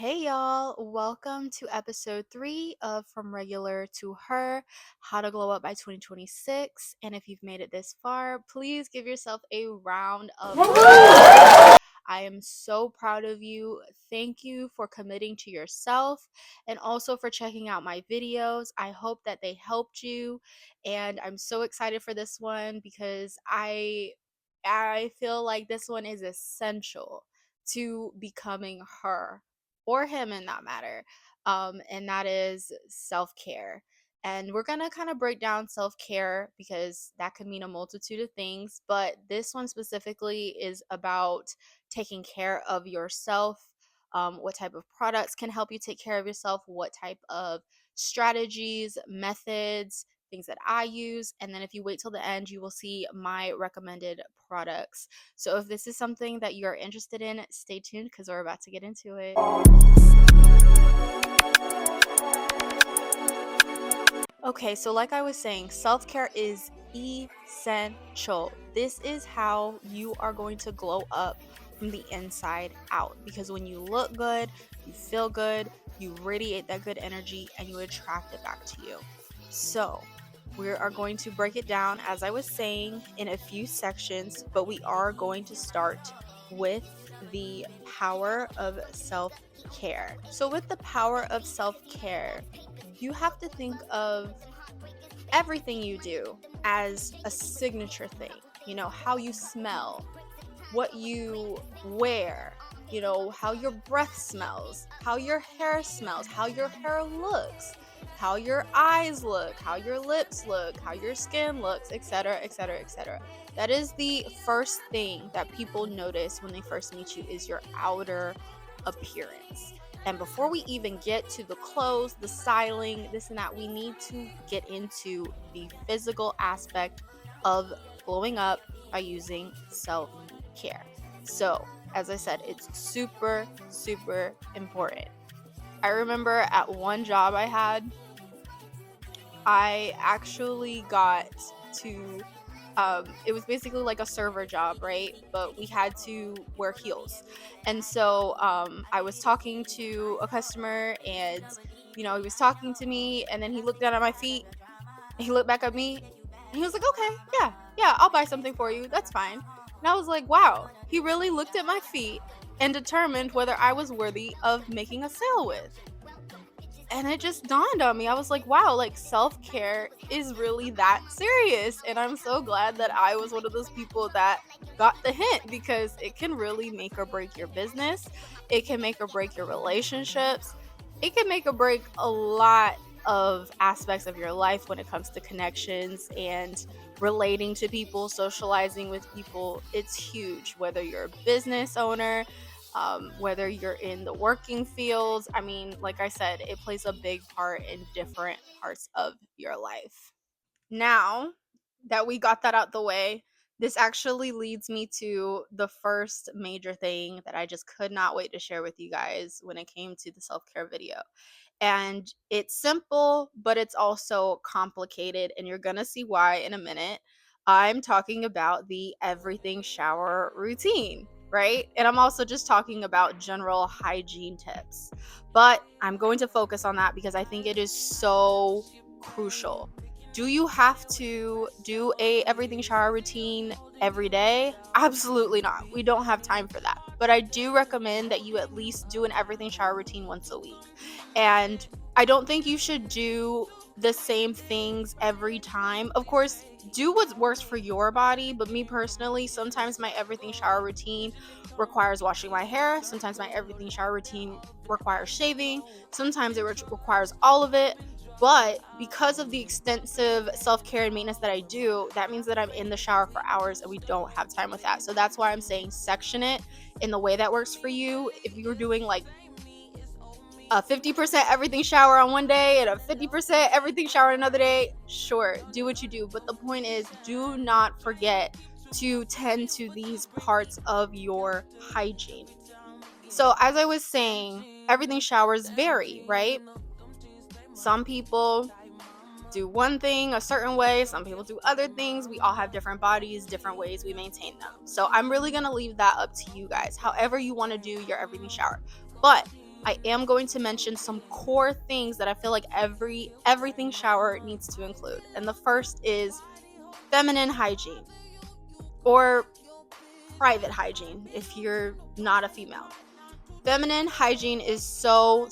Hey y'all, welcome to episode 3 of From Regular to Her, How to Glow Up by 2026. And if you've made it this far, please give yourself a round of applause. I am so proud of you. Thank you for committing to yourself and also for checking out my videos. I hope that they helped you, and I'm so excited for this one because I feel like this one is essential to becoming her or him in that matter. And that is self care. And we're going to kind of break down self care because that could mean a multitude of things. But this one specifically is about taking care of yourself. What type of products can help you take care of yourself? What type of strategies, methods, things that I use. And then if you wait till the end, you will see my recommended products. So if this is something that you're interested in, stay tuned because we're about to get into it. Okay, so like I was saying, self-care is essential. This is how you are going to glow up from the inside out, because when you look good, you feel good, you radiate that good energy and you attract it back to you. So we are going to break it down, as I was saying, in a few sections, but we are going to start with the power of self-care. So with the power of self-care, you have to think of everything you do as a signature thing. You know, how you smell, what you wear, you know, how your breath smells, how your hair smells, how your hair looks, how your eyes look, how your lips look, how your skin looks, etc., etc., etc. That is the first thing that people notice when they first meet you, is your outer appearance. And before we even get to the clothes, the styling, this and that, we need to get into the physical aspect of glowing up by using self-care. So, as I said, it's super, super important. I remember at one job I had, I actually got to it was basically like a server job, right? But we had to wear heels. And so I was talking to a customer, and he was talking to me, and then he looked down at my feet, and he looked back at me, and he was like, okay, yeah, I'll buy something for you, that's fine. And I was like, wow, he really looked at my feet and determined whether I was worthy of making a sale with. And it just dawned on me. I was like, wow, like self-care is really that serious. And I'm so glad that I was one of those people that got the hint, because it can really make or break your business. It can make or break your relationships. It can make or break a lot of aspects of your life when it comes to connections and relating to people, socializing with people. It's huge, whether you're a business owner, whether you're in the working fields. I mean, like I said, it plays a big part in different parts of your life. Now that we got that out the way, this actually leads me to the first major thing that I just could not wait to share with you guys when it came to the self-care video. And it's simple, but it's also complicated, and you're gonna see why in a minute. I'm talking about the everything shower routine, right? And I'm also just talking about general hygiene tips. But I'm going to focus on that because I think it is so crucial. Do you have to do a everything shower routine every day? Absolutely not. We don't have time for that. But I do recommend that you at least do an everything shower routine once a week. And I don't think you should do the same things every time. Of course, do what works for your body, but me personally, sometimes my everything shower routine requires washing my hair. Sometimes my everything shower routine requires shaving. Sometimes it requires all of it. But because of the extensive self-care and maintenance that I do, that means that I'm in the shower for hours and we don't have time with that. So that's why I'm saying section it in the way that works for you. If you're doing like a 50% everything shower on one day and a 50% everything shower another day, sure, do what you do. But the point is, do not forget to tend to these parts of your hygiene. So as I was saying, everything showers vary, right? Some people do one thing a certain way, some people do other things. We all have different bodies, different ways we maintain them. So I'm really going to leave that up to you guys, however you want to do your everything shower. But I am going to mention some core things that I feel like everything shower needs to include. And the first is feminine hygiene, or private hygiene if you're not a female. Feminine hygiene is so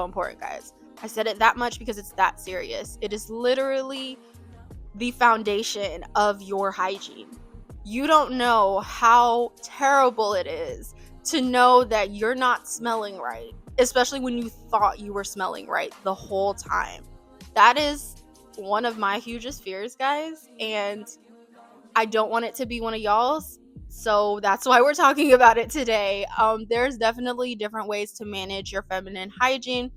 important, guys. I said it that much because it's that serious. It is literally the foundation of your hygiene. You don't know how terrible it is to know that you're not smelling right, especially when you thought you were smelling right the whole time. That is one of my hugest fears, guys, and I don't want it to be one of y'all's. So that's why we're talking about it today. There's definitely different ways to manage your feminine hygiene.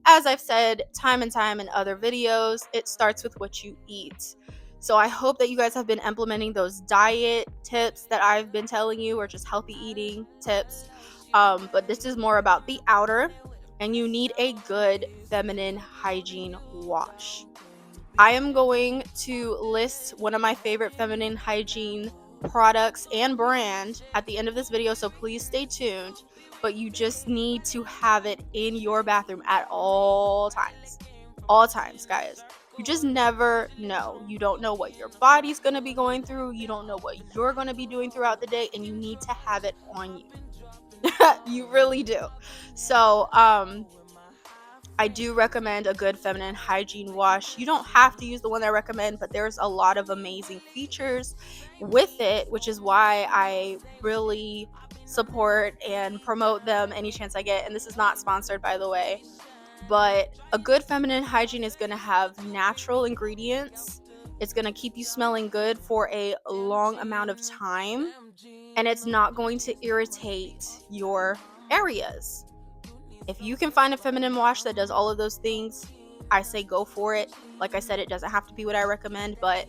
As I've said time and time in other videos, it starts with what you eat. So I hope that you guys have been implementing those diet tips that I've been telling you, or just healthy eating tips. But this is more about the outer, and you need a good feminine hygiene wash. I am going to list one of my favorite feminine hygiene products and brand at the end of this video, so please stay tuned. But you just need to have it in your bathroom at all times. All times, guys. You just never know. You don't know what your body's going to be going through. You don't know what you're going to be doing throughout the day, and you need to have it on you. You really do. So, I do recommend a good feminine hygiene wash. You don't have to use the one I recommend, but there's a lot of amazing features with it, which is why I really support and promote them any chance I get. And this is not sponsored, by the way. But a good feminine hygiene is going to have natural ingredients. It's going to keep you smelling good for a long amount of time. And it's not going to irritate your areas. If you can find a feminine wash that does all of those things, I say go for it. Like I said, it doesn't have to be what I recommend, but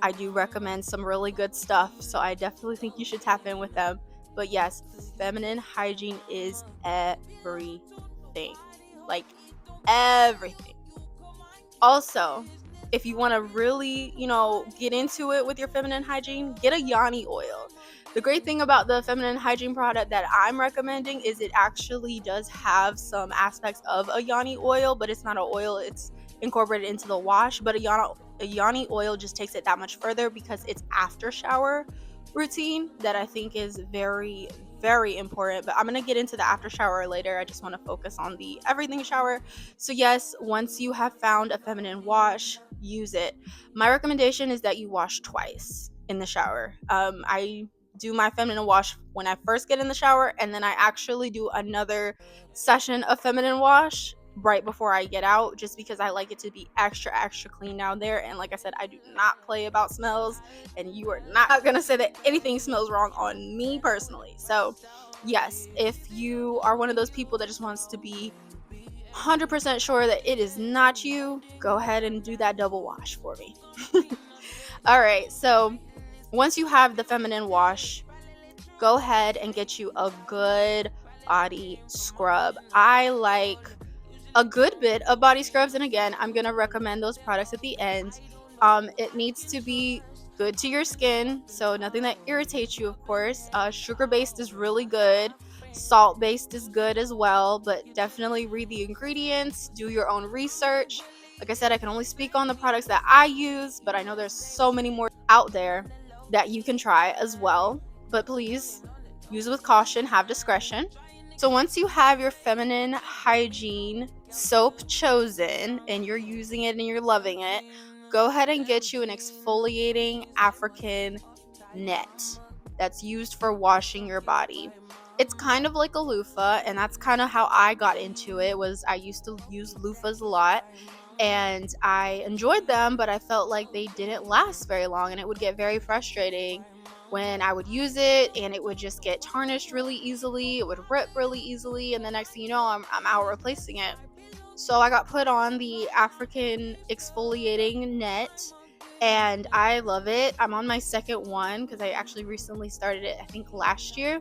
I do recommend some really good stuff. So I definitely think you should tap in with them. But yes, feminine hygiene is everything. Like everything. Also, if you want to really, get into it with your feminine hygiene, get a yoni oil. The great thing about the feminine hygiene product that I'm recommending is it actually does have some aspects of a yoni oil, but it's not an oil, it's incorporated into the wash. But a yoni oil just takes it that much further because it's after shower routine that I think is very, very important. But I'm going to get into the after shower later. I just want to focus on the everything shower. So yes, once you have found a feminine wash, use it. My recommendation is that you wash twice in the shower. I do my feminine wash when I first get in the shower, and then I actually do another session of feminine wash right before I get out, just because I like it to be extra clean down there. And like I said, I do not play about smells, and you are not gonna say that anything smells wrong on me personally. So yes, if you are one of those people that just wants to be 100% sure that it is not you, go ahead and do that double wash for me. All right, so once you have the feminine wash, go ahead and get you a good body scrub. I like a good bit of body scrubs, and again, I'm going to recommend those products at the end. It needs to be good to your skin, so nothing that irritates you, of course. Sugar-based is really good. Salt-based is good as well, but definitely read the ingredients, do your own research. Like I said, I can only speak on the products that I use, but I know there's so many more out there that you can try as well. But please use it with caution, have discretion. So once you have your feminine hygiene soap chosen and you're using it and you're loving it, go ahead and get you an exfoliating African net that's used for washing your body. It's kind of like a loofah, and that's kind of how I got into it. Was I used to use loofahs a lot, and I enjoyed them, but I felt like they didn't last very long, and it would get very frustrating when I would use it, and it would just get tarnished really easily. It would rip really easily, and the next thing you know, I'm out replacing it. So I got put on the African exfoliating net, and I love it. I'm on my second one because I actually recently started it, I think last year.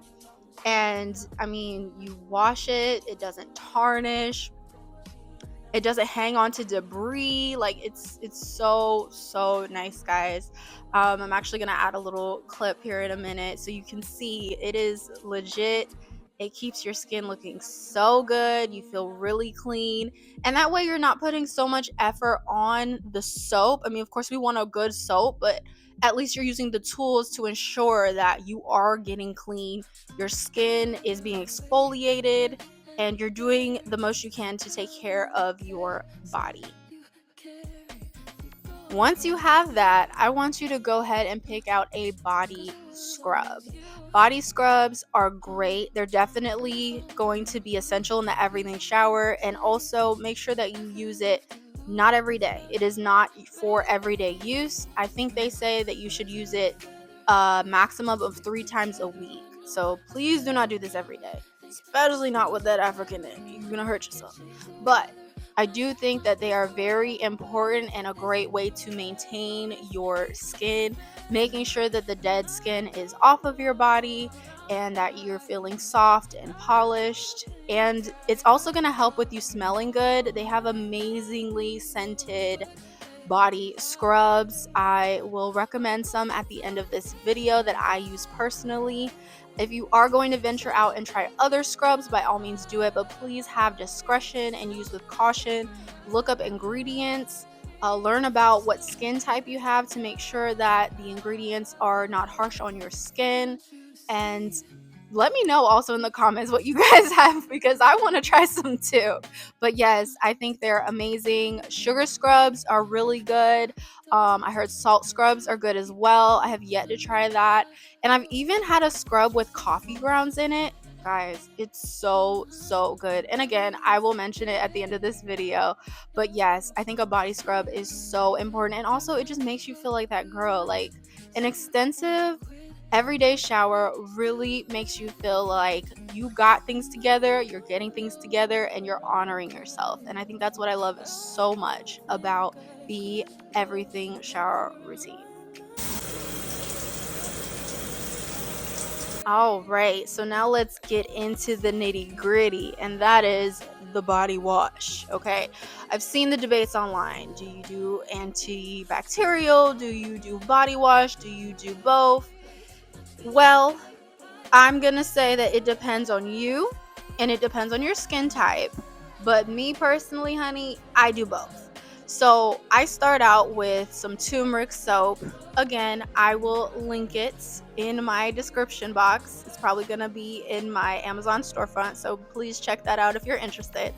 And I mean, you wash it, it doesn't tarnish, it doesn't hang on to debris. Like it's so nice, guys. I'm actually gonna add a little clip here in a minute so you can see it is legit It keeps your skin looking so good. You feel really clean. And that way you're not putting so much effort on the soap. I mean, of course, we want a good soap, but at least you're using the tools to ensure that you are getting clean. Your skin is being exfoliated and you're doing the most you can to take care of your body. Once you have that, I want you to go ahead and pick out a body scrub. Body scrubs are great. They're definitely going to be essential in the everything shower, and also make sure that you use it not every day. It is not for everyday use. I think they say that you should use it a maximum of 3 times a week. So please do not do this every day, especially not with that African in. You're gonna hurt yourself. But I do think that they are very important and a great way to maintain your skin, making sure that the dead skin is off of your body and that you're feeling soft and polished. And it's also going to help with you smelling good. They have amazingly scented body scrubs. I will recommend some at the end of this video that I use personally. If you are going to venture out and try other scrubs, by all means do it, but please have discretion and use with caution. Look up ingredients, learn about what skin type you have to make sure that the ingredients are not harsh on your skin, and let me know also in the comments what you guys have because I want to try some too. But yes, I think they're amazing. Sugar scrubs are really good. I heard salt scrubs are good as well. I have yet to try that. And I've even had a scrub with coffee grounds in it. Guys, it's so good. And again, I will mention it at the end of this video. But yes, I think a body scrub is so important. And also, it just makes you feel like that girl. Like an extensive everyday shower really makes you feel like you got things together, you're getting things together, and you're honoring yourself. And I think that's what I love so much about the everything shower routine. All right, so now let's get into the nitty gritty, and that is the body wash. Okay, I've seen the debates online. Do you do antibacterial? Do you do body wash? Do you do both? Well, I'm gonna say that it depends on you and it depends on your skin type. But me personally, honey, I do both. So I start out with some turmeric soap. Again, I will link it in my description box. It's probably gonna be in my Amazon storefront. So please check that out if you're interested.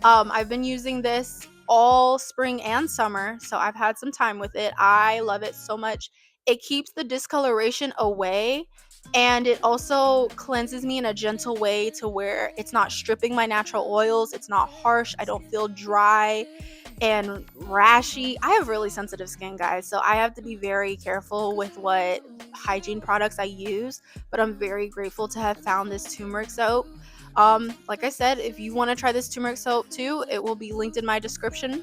I've been using this all spring and summer, so I've had some time with it. I love it so much. It keeps the discoloration away and it also cleanses me in a gentle way to where it's not stripping my natural oils. It's not harsh. I don't feel dry and rashy. I have really sensitive skin, guys, so I have to be very careful with what hygiene products I use, but I'm very grateful to have found this turmeric soap. Like I said, if you want to try this turmeric soap too, it will be linked in my description.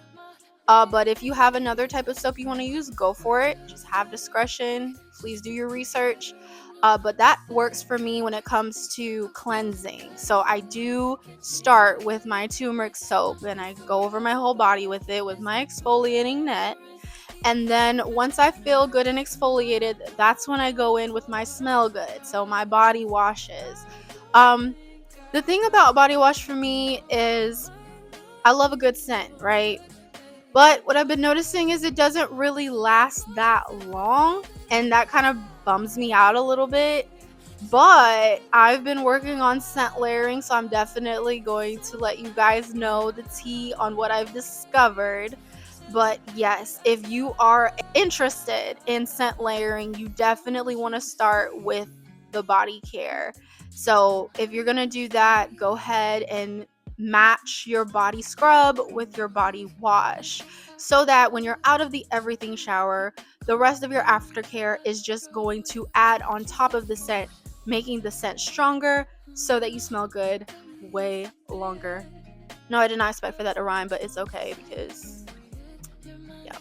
But if you have another type of soap you want to use, go for it. Just have discretion. Please do your research. But that works for me when it comes to cleansing. So I do start with my turmeric soap and I go over my whole body with it with my exfoliating net. And then once I feel good and exfoliated, that's when I go in with my smell good. So my body washes. Um, the thing about body wash for me is I love a good scent, right? But what I've been noticing is it doesn't really last that long, and that kind of bums me out a little bit. But I've been working on scent layering, so I'm definitely going to let you guys know the tea on what I've discovered. But yes, if you are interested in scent layering, you definitely want to start with the body care. So if you're going to do that, go ahead and match your body scrub with your body wash so that when you're out of the everything shower, the rest of your aftercare is just going to add on top of the scent, making the scent stronger so that you smell good way longer. No, I did not expect for that to rhyme, but it's okay because yeah.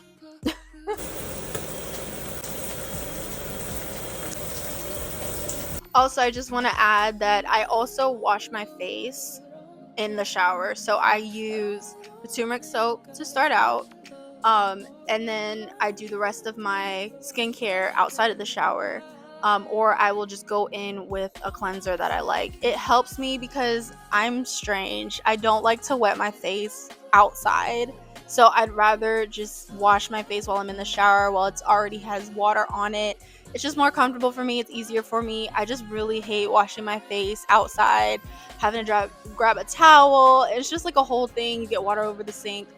Also, I just want to add that I also wash my face in the shower. So I use the turmeric soap to start out. And then I do the rest of my skincare outside of the shower. or I will just go in with a cleanser that I like. It helps me because I'm strange. I don't like to wet my face outside. So I'd rather just wash my face while I'm in the shower while it's already has water on it. It's just more comfortable for me. It's easier for me. I just really hate washing my face outside, having to grab a towel. It's just like a whole thing. You get water over the sink.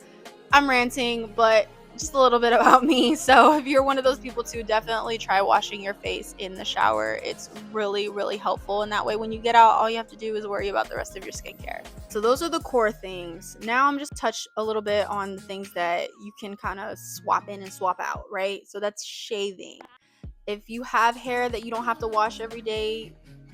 I'm ranting, but just a little bit about me. So if you're one of those people too, definitely try washing your face in the shower. It's really, really helpful. And that way, when you get out, all you have to do is worry about the rest of your skincare. So those are the core things. Now I'm just touch a little bit on the things that you can kind of swap in and swap out, right? So that's shaving. If you have hair that you don't have to wash every day,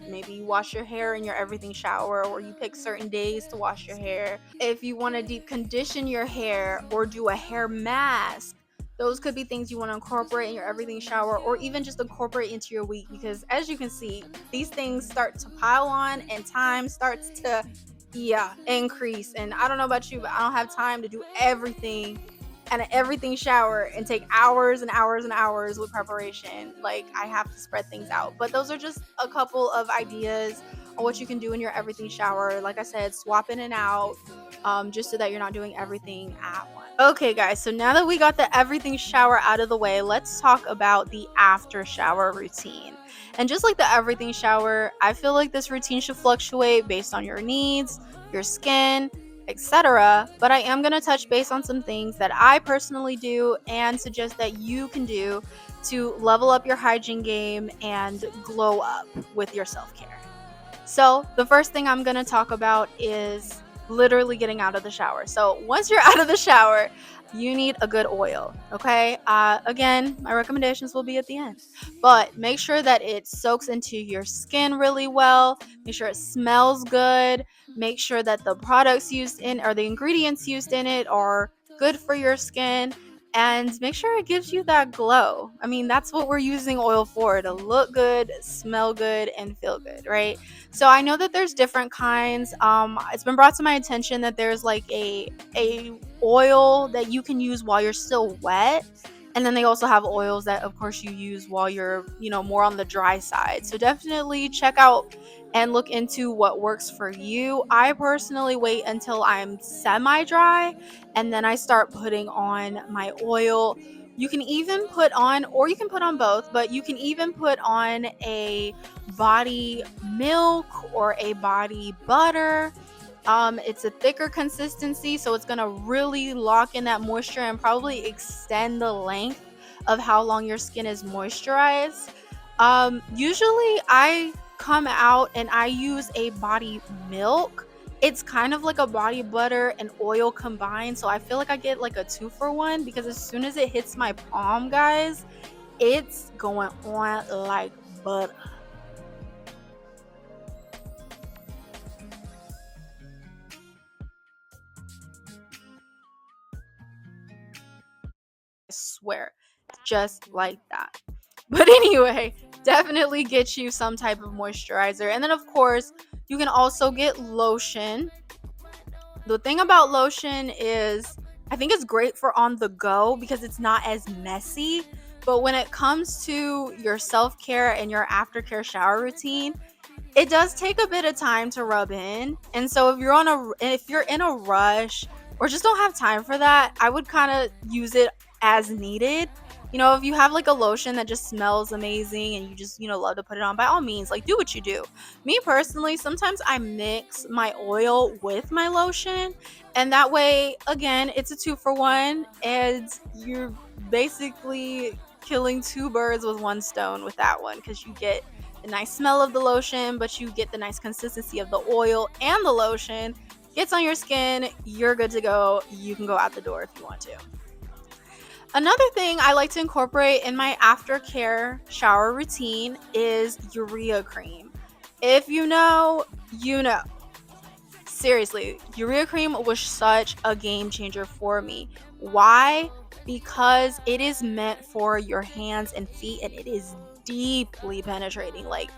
maybe you wash your hair in your everything shower, or you pick certain days to wash your hair. If you want to deep condition your hair or do a hair mask, those could be things you want to incorporate in your everything shower, or even just incorporate into your week, because as you can see, these things start to pile on and time starts to increase. And I don't know about you, but I don't have time to do everything and an everything shower and take hours and hours and hours with preparation. Like, I have to spread things out. But those are just a couple of ideas on what you can do in your everything shower. Like I said, swap in and out, just so that you're not doing everything at once. Okay, guys, so now that we got the everything shower out of the way, let's talk about the after shower routine. And just like the everything shower, I feel like this routine should fluctuate based on your needs, your skin, etc. But I am going to touch base on some things that I personally do and suggest that you can do to level up your hygiene game and glow up with your self-care. So the first thing I'm going to talk about is literally getting out of the shower. So once you're out of the shower, you need a good oil. Okay. Again, my recommendations will be at the end, but make sure that it soaks into your skin really well. Make sure it smells good. Make sure that the products used in, or the ingredients used in it, are good for your skin. And make sure it gives you that glow. I mean, that's what we're using oil for, to look good, smell good, and feel good, right? So I know that there's different kinds. It's been brought to my attention that there's like a oil that you can use while you're still wet. And then they also have oils that, of course, you use while you're, more on the dry side. So definitely check out and look into what works for you. I personally wait until I'm semi-dry and then I start putting on my oil. You can even put on, or you can put on both, but you can even put on a body milk or a body butter. It's a thicker consistency, so it's gonna really lock in that moisture and probably extend the length of how long your skin is moisturized. Usually I come out and I use a body milk. It's kind of like a body butter and oil combined, so I feel like I get like a 2-for-1, because as soon as it hits my palm, guys, it's going on like butter. I swear, just like that. But anyway, definitely get you some type of moisturizer. And then, of course, you can also get lotion. The thing about lotion is, I think it's great for on the go because it's not as messy. But when it comes to your self care and your aftercare shower routine, it does take a bit of time to rub in. And so if you're in a rush or just don't have time for that, I would kind of use it as needed. If you have like a lotion that just smells amazing and you just, love to put it on, by all means, like, do what you do. Me personally, sometimes I mix my oil with my lotion, and that way, again, it's a 2-for-1, and you're basically killing two birds with one stone with that one, because you get the nice smell of the lotion, but you get the nice consistency of the oil and the lotion. Gets on your skin, you're good to go. You can go out the door if you want to. Another thing I like to incorporate in my aftercare shower routine is urea cream. If you know, you know. Seriously, urea cream was such a game changer for me. Why? Because it is meant for your hands and feet, and it is deeply penetrating, like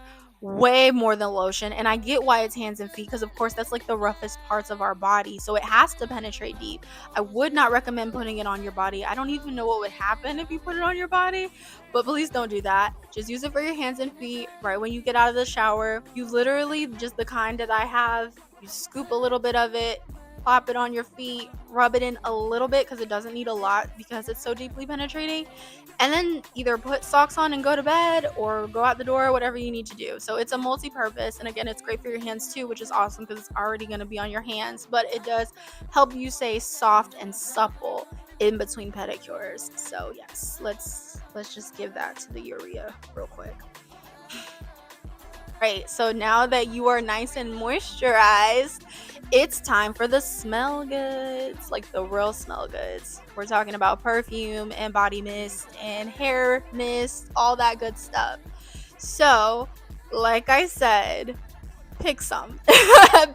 way more than lotion. And I get why it's hands and feet, because of course that's like the roughest parts of our body, so it has to penetrate deep. I would not recommend putting it on your body. I don't even know what would happen if you put it on your body, but please don't do that. Just use it for your hands and feet right when you get out of the shower. You literally, just the kind that I have, you scoop a little bit of it, plop it on your feet, rub it in a little bit because it doesn't need a lot because it's so deeply penetrating, and then either put socks on and go to bed or go out the door, whatever you need to do. So it's a multi-purpose, and again, it's great for your hands too, which is awesome because it's already going to be on your hands, but it does help you stay soft and supple in between pedicures. So yes, let's just give that to the urea real quick. Right, so now that you are nice and moisturized, it's time for the smell goods, like the real smell goods. We're talking about perfume and body mist and hair mist, all that good stuff. So, like I said, pick some.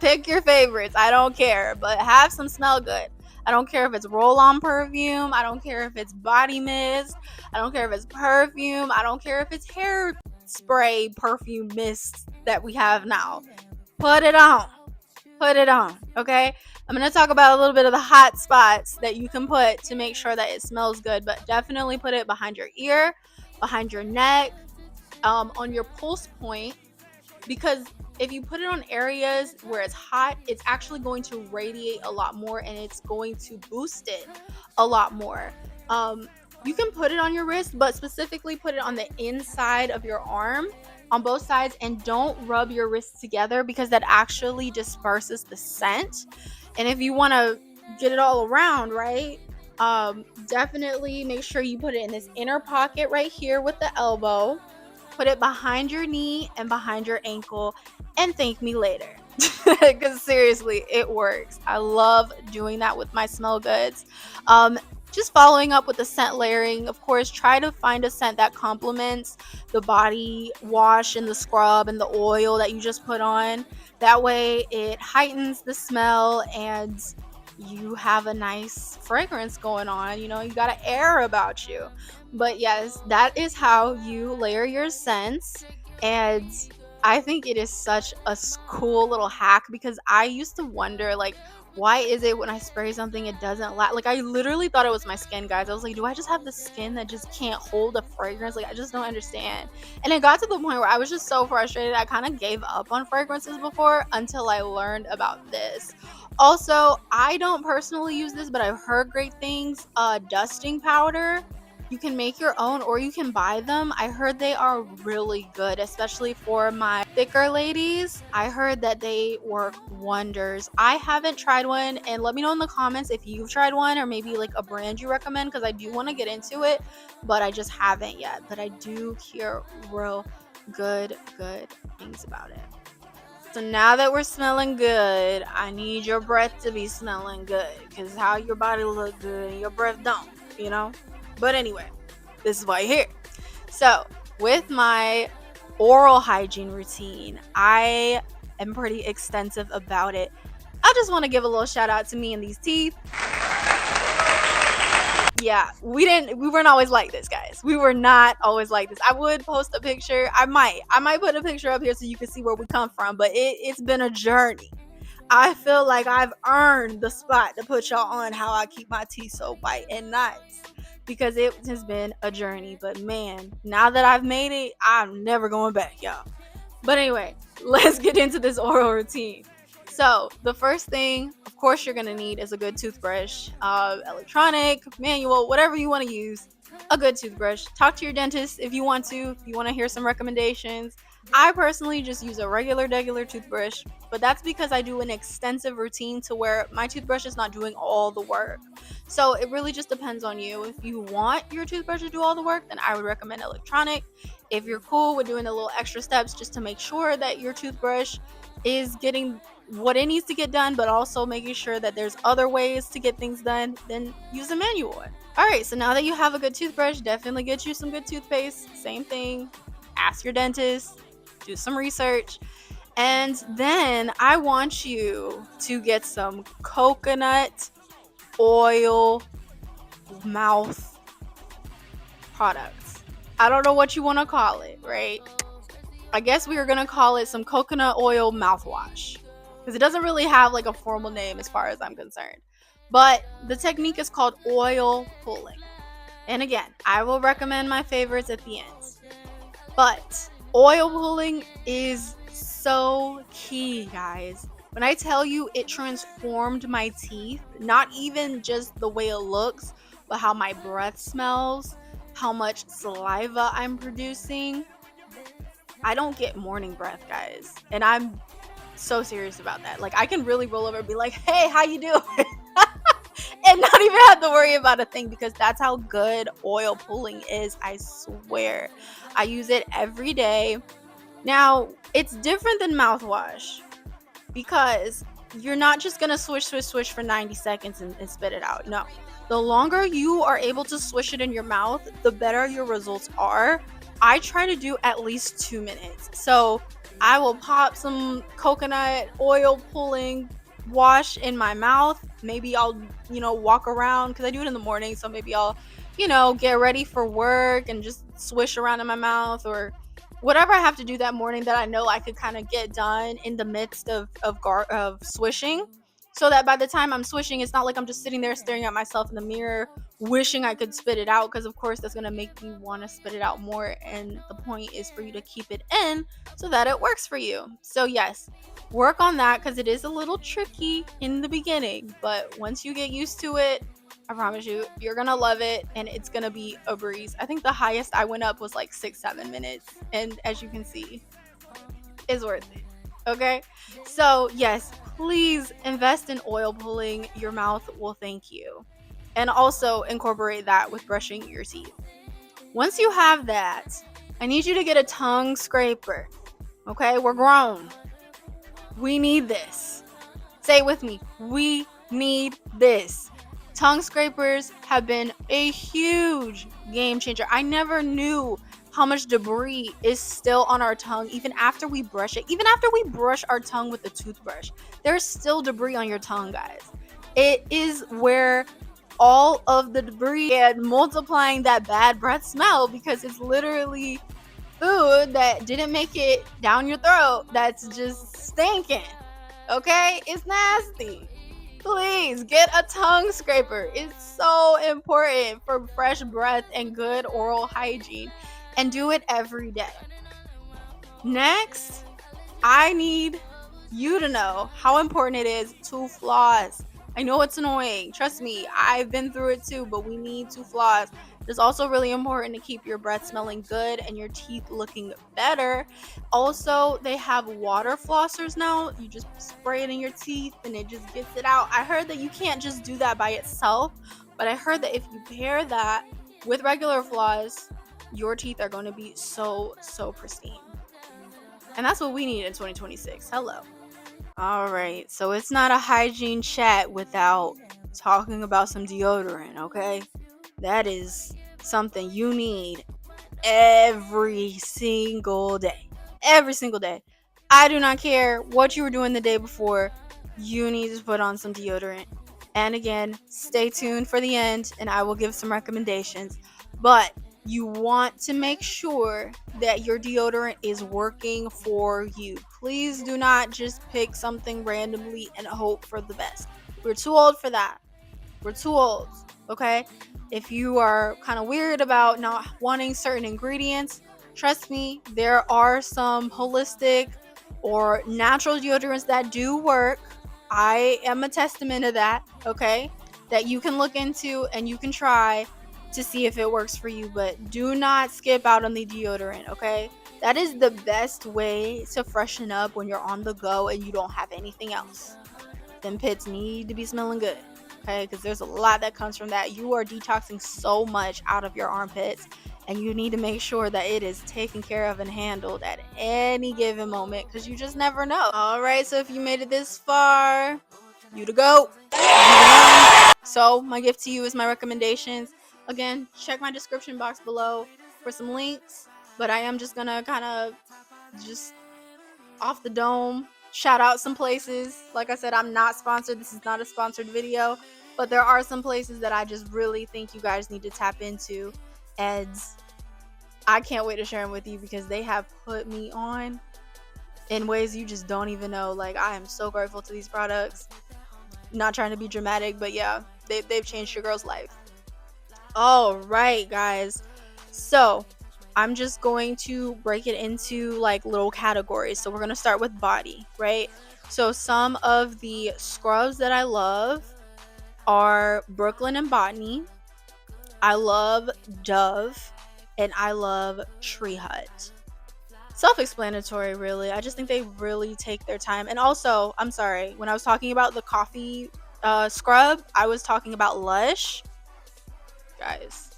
Pick your favorites. I don't care, but have some smell good. I don't care if it's roll-on perfume. I don't care if it's body mist. I don't care if it's perfume. I don't care if it's hair spray perfume mist that we have now. Put it on. Put it on, okay? I'm going to talk about a little bit of the hot spots that you can put to make sure that it smells good, but definitely put it behind your ear, behind your neck, on your pulse point, because if you put it on areas where it's hot, it's actually going to radiate a lot more and it's going to boost it a lot more. You can put it on your wrist, but specifically put it on the inside of your arm on both sides, and don't rub your wrists together because that actually disperses the scent. And if you want to get it all around, right, definitely make sure you put it in this inner pocket right here with the elbow. Put it behind your knee and behind your ankle, and thank me later. Because seriously, it works. I love doing that with my smell goods. Just following up with the scent layering, of course, try to find a scent that complements the body wash and the scrub and the oil that you just put on. That way it heightens the smell and you have a nice fragrance going on. You know, you got an air about you. But yes, that is how you layer your scents. And I think it is such a cool little hack, because I used to wonder, like, why is it when I spray something it doesn't last? Like, I literally thought it was my skin, guys. I was like, do I just have the skin that just can't hold a fragrance? Like, I just don't understand. And it got to the point where I was just so frustrated, I kind of gave up on fragrances before until I learned about this. Also, I don't personally use this, but I've heard great things. Dusting powder. You can make your own or you can buy them. I heard they are really good, especially for my thicker ladies. I heard that they work wonders. I haven't tried one, and let me know in the comments if you've tried one or maybe like a brand you recommend, because I do want to get into it, but I just haven't yet. But I do hear real good things about it. So now that we're smelling good, I need your breath to be smelling good, because how your body look good and your breath don't, you know? But anyway, this is why you're here. So with my oral hygiene routine, I am pretty extensive about it. I just want to give a little shout out to me and these teeth. Yeah, we weren't always like this, guys. We were not always like this. I would post a picture. I might put a picture up here so you can see where we come from, but it's been a journey. I feel like I've earned the spot to put y'all on how I keep my teeth so white and nice, because it has been a journey. But man, now that I've made it, I'm never going back, y'all. But anyway, let's get into this oral routine. So the first thing, of course, you're going to need is a good toothbrush, electronic, manual, whatever you want to use, a good toothbrush. Talk to your dentist if you want to hear some recommendations. I personally just use a regular toothbrush, but that's because I do an extensive routine to where my toothbrush is not doing all the work. So it really just depends on you. If you want your toothbrush to do all the work, then I would recommend electronic. If you're cool with doing the little extra steps just to make sure that your toothbrush is getting what it needs to get done, but also making sure that there's other ways to get things done, then use a manual one. All right, so now that you have a good toothbrush, definitely get you some good toothpaste. Same thing. Ask your dentist. Do some research. And then I want you to get some coconut oil mouth products. I don't know what you want to call it, right? I guess we are going to call it some coconut oil mouthwash, because it doesn't really have like a formal name as far as I'm concerned. But the technique is called oil pulling. And again, I will recommend my favorites at the end. But oil pulling is so key, guys. When I tell you it transformed my teeth, not even just the way it looks, but how my breath smells, how much saliva I'm producing. I don't get morning breath, guys. And I'm so serious about that. Like, I can really roll over and be like, hey, how you doing? And not even have to worry about a thing, because that's how good oil pulling is. I swear. I use it every day. Now, it's different than mouthwash, because you're not just gonna swish for 90 seconds and spit it out. No. The longer you are able to swish it in your mouth, the better your results are. I try to do at least 2 minutes. So I will pop some coconut oil pulling wash in my mouth. Maybe I'll, walk around, because I do it in the morning. So maybe I'll, get ready for work and just swish around in my mouth, or whatever I have to do that morning that I know I could kind of get done in the midst of swishing, so that by the time I'm swishing, it's not like I'm just sitting there staring at myself in the mirror wishing I could spit it out, because of course that's going to make me want to spit it out more, and the point is for you to keep it in so that it works for you. So yes, work on that, because it is a little tricky in the beginning, but once you get used to it, I promise you, you're gonna love it, and it's gonna be a breeze. I think the highest I went up was like 6-7 minutes, and as you can see, it's worth it. Okay, so yes, please invest in oil pulling. Your mouth will thank you, and also incorporate that with brushing your teeth. Once you have that, I need you to get a tongue scraper. Okay, we're grown. We need this. Say it with me. We need this. Tongue scrapers have been a huge game changer. I never knew how much debris is still on our tongue even after we brush it. Even after we brush our tongue with a toothbrush, there's still debris on your tongue, guys. It is where all of the debris and multiplying that bad breath smell, because it's literally food that didn't make it down your throat that's just stinking. Okay? It's nasty. Please get a tongue scraper. It's so important for fresh breath and good oral hygiene, and do it every day. Next, I need you to know how important it is to floss. I know it's annoying. Trust me, I've been through it too, but we need to floss. It's also really important to keep your breath smelling good and your teeth looking better. Also, they have water flossers now. You just spray it in your teeth and it just gets it out. I heard that you can't just do that by itself, but I heard that if you pair that with regular floss, your teeth are going to be so pristine. And that's what we need in 2026. Hello. All right, so it's not a hygiene chat without talking about some deodorant, okay? That is something you need every single day. Every single day. I do not care what you were doing the day before. You need to put on some deodorant. And again, stay tuned for the end and I will give some recommendations. But you want to make sure that your deodorant is working for you. Please do not just pick something randomly and hope for the best. We're too old for that. We're too old, okay? If you are kind of weird about not wanting certain ingredients, trust me, there are some holistic or natural deodorants that do work. I am a testament of that, okay? That you can look into and you can try to see if it works for you, but do not skip out on the deodorant, okay? That is the best way to freshen up when you're on the go and you don't have anything else. Them pits need to be smelling good, okay? Because there's a lot that comes from that. You are detoxing so much out of your armpits, and you need to make sure that it is taken care of and handled at any given moment, because you just never know. All right, so if you made it this far, you to go. So my gift to you is my recommendations. Again, check my description box below for some links, but I am just gonna kind of just off the dome shout out some places. Like I said, I'm not sponsored. This is not a sponsored video, but there are some places that I just really think you guys need to tap into. And I can't wait to share them with you because they have put me on in ways you just don't even know. Like, I am so grateful to these products. Not trying to be dramatic, but yeah, they've changed your girl's life. All right, guys. So I'm just going to break it into like little categories. So we're going to start with body, right? So some of the scrubs that I love are Brooklyn and Botany. I love Dove, and I love Tree Hut. Self-explanatory, really. I just think they really take their time. And also, I'm sorry, when I was talking about the coffee scrub, I was talking about Lush. Guys,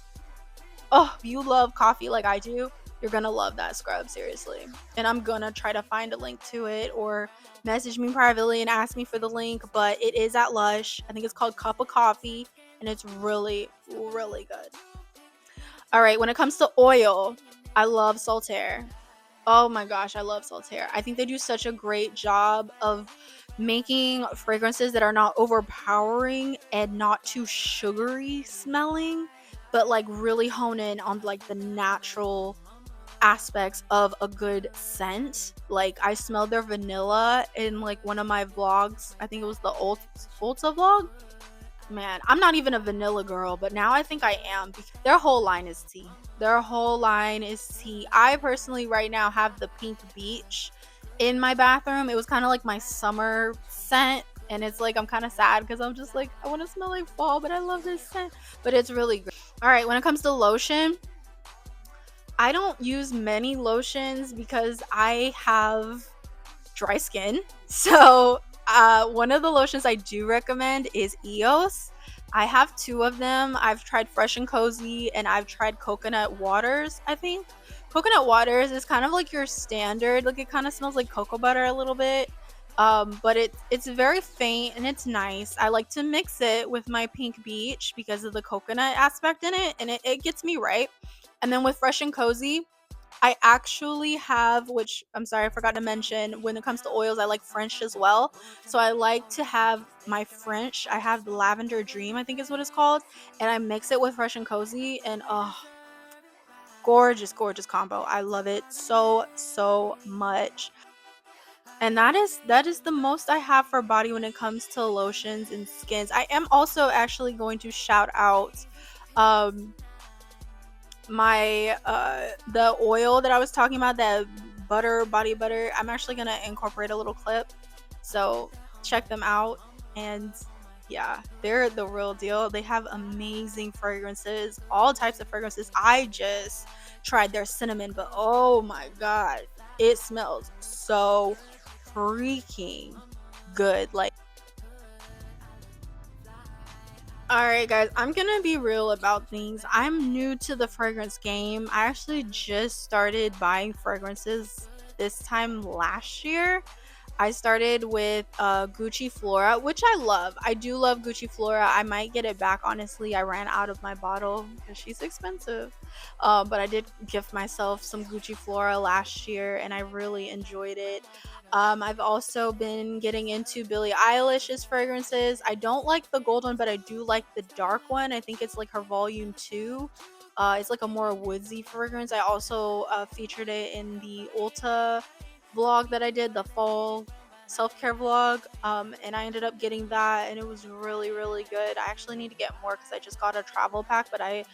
oh, if you love coffee like I do, you're gonna love that scrub, seriously. And I'm gonna try to find a link to it, or message me privately and ask me for the link, but it is at Lush. I think it's called Cup of Coffee, and it's really, really good. All right, when it comes to oil, I love Soltaire. Oh my gosh, I love Soltaire. I think they do such a great job of making fragrances that are not overpowering and not too sugary smelling, but like really hone in on like the natural aspects of a good scent. Like, I smelled their vanilla in like one of my vlogs. I think it was the Ulta vlog. Man, I'm not even a vanilla girl, but now I think I am. Their whole line is tea. Their whole line is tea. I personally right now have the Pink Beach in my bathroom. It was kind of like my summer scent, and it's like I'm kind of sad because I'm just like, I want to smell like fall, but I love this scent. But it's really great. All right, when it comes to lotion, I don't use many lotions because I have dry skin. So one of the lotions I do recommend is EOS. I have two of them. I've tried Fresh and Cozy, and I've tried Coconut Waters. I think Coconut Waters is kind of like your standard. Like, it kind of smells like cocoa butter a little bit, but it's very faint and it's nice. I like to mix it with my Pink Beach because of the coconut aspect in it, and it gets me right. And then with Fresh and Cozy, I actually have, which I'm sorry, I forgot to mention, when it comes to oils, I like French as well. So I like to have my French. I have the Lavender Dream, I think is what it's called. And I mix it with Fresh and Cozy. And oh, gorgeous, gorgeous combo. I love it so, so much. And that is the most I have for body when it comes to lotions and skins. I am also actually going to shout out um my the oil that I was talking about, that body butter. I'm actually gonna incorporate a little clip, so check them out. And yeah, they're the real deal. They have amazing fragrances, all types of fragrances. I just tried their cinnamon, but oh my god, it smells so freaking good. Like, all right, guys, I'm gonna be real about things. I'm new to the fragrance game. I actually just started buying fragrances this time last year. I started with Gucci Flora, which I love. I do love Gucci Flora. I might get it back, honestly. I ran out of my bottle because she's expensive. But I did gift myself some Gucci Flora last year, and I really enjoyed it. I've also been getting into Billie Eilish's fragrances. I don't like the gold one, but I do like the dark one. I think it's like her volume 2. It's like a more woodsy fragrance. I also featured it in the Ulta vlog that I did, the fall self-care vlog, and I ended up getting that, and it was really, really good. I actually need to get more because I just got a travel pack, but I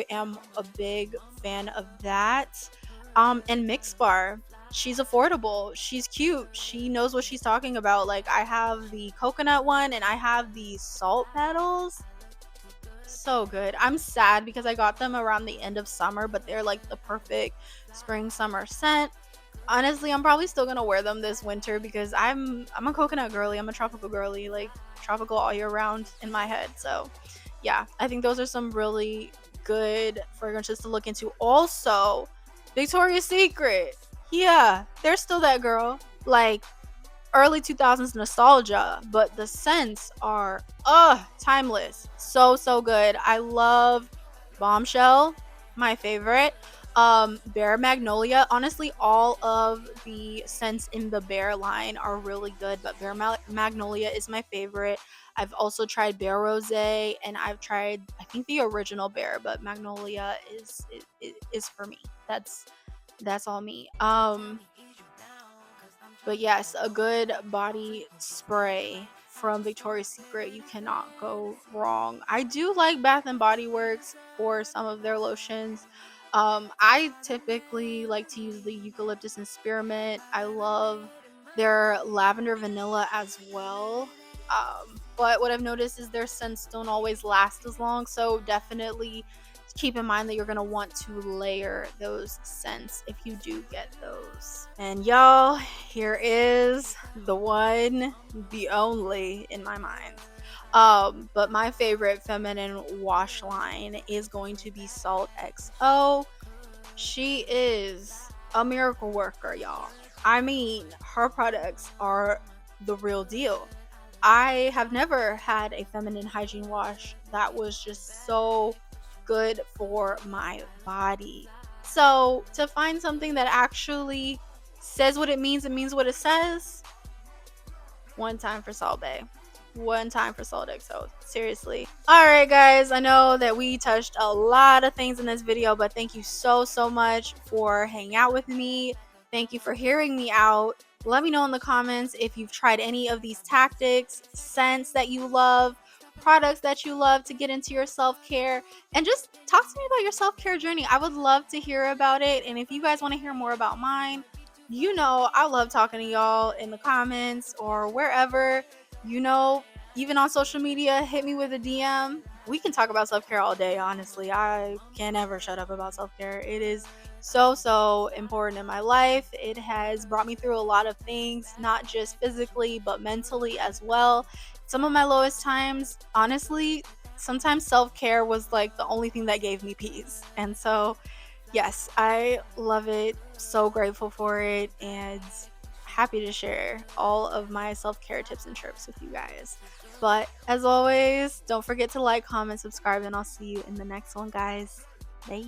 am a big fan of that. And Mix Bar, she's affordable, she's cute, she knows what she's talking about. Like, I have the coconut one and I have the salt petals. So good. I'm sad because I got them around the end of summer, but they're like the perfect spring summer scent. Honestly, I'm probably still gonna wear them this winter because I'm a coconut girly. I'm a tropical girly, like tropical all year round in my head. So yeah, I think those are some really good fragrances to look into. Also, Victoria's Secret. Yeah, they're still that girl. Like, early 2000s nostalgia, but the scents are timeless. So, so good. I love Bombshell, my favorite. Bare Magnolia. Honestly, all of the scents in the Bare line are really good, but Bare Magnolia is my favorite. I've also tried Bare Rose, and I've tried, I think, the original Bare, but Magnolia is for me. that's all me. But yes, a good body spray from Victoria's Secret, you cannot go wrong. I do like Bath and Body Works for some of their lotions. I typically like to use the eucalyptus and spearmint. I love their lavender vanilla as well. But what I've noticed is their scents don't always last as long, so definitely keep in mind that you're going to want to layer those scents if you do get those. And y'all, here is the one, the only in my mind. But my favorite feminine wash line is going to be Salt XO. She is a miracle worker, y'all. I mean, her products are the real deal. I have never had a feminine hygiene wash that was just so good for my body. So, to find something that actually says what it means what it says, one time for Salt Bay. One time for Salt XO. Seriously. Alright, guys. I know that we touched a lot of things in this video, but thank you so much for hanging out with me. Thank you for hearing me out. Let me know in the comments if you've tried any of these tactics, scents that you love, products that you love to get into your self-care, and just talk to me about your self-care journey. I would love to hear about it. And if you guys want to hear more about mine, you know I love talking to y'all in the comments or wherever. Even on social media, hit me with a DM. We can talk about self-care all day, honestly. I can't ever shut up about self-care. It is so important in my life. It has brought me through a lot of things, not just physically, but mentally as well. Some of my lowest times, honestly, sometimes self-care was like the only thing that gave me peace. And so, yes, I love it. So grateful for it, and happy to share all of my self-care tips and trips with you guys. But as always, don't forget to like, comment, subscribe, and I'll see you in the next one, guys. Bye.